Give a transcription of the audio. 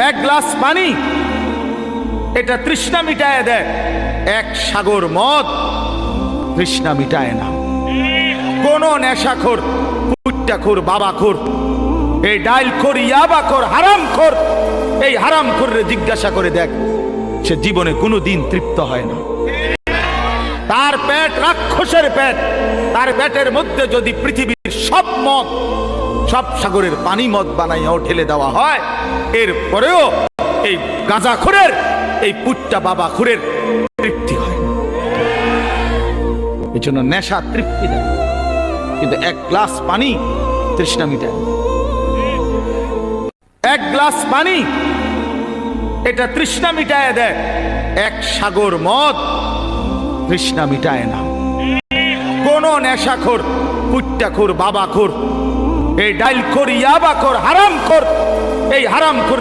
এক গ্লাস পানি এটা তৃষ্ণা মিটায় দেয়, এক সাগর মদ তৃষ্ণা মিটায় না। কোন নেশাখোর, কুট্টাখোর, বাবাখোর, এই ডাইলখোর, ইয়াবাখোর, হারামখোর, এই হারামখোররে জিজ্ঞাসা করে দেখ, সে জীবনে কোনোদিন তৃপ্ত হয় না। তার পেট রাক্ষসের পেট। তার পেটের মধ্যে যদি পৃথিবীর সব মদ, সব সাগরের পানি মদ বানাইয়াও ঢেলে দেওয়া হয়, এরপরেও এই গাঁজাখোরের, এই পুট্টা বাবাখোরের তৃপ্তি হয় না। এই জন্য নেশা তৃপ্তি দেয়, কিন্তু এক গ্লাস পানি তৃষ্ণা মিটায়। এক গ্লাস পানি এটা তৃষ্ণা মিটায় দেয়, এক সাগর মদ তৃষ্ণা মিটায় না। কোন নেশাখোর, কুট্টাখোর, বাবাখোর, এই ডাইলখোর, ইয়াবাখোর, হারামখোর, এই হারামখোর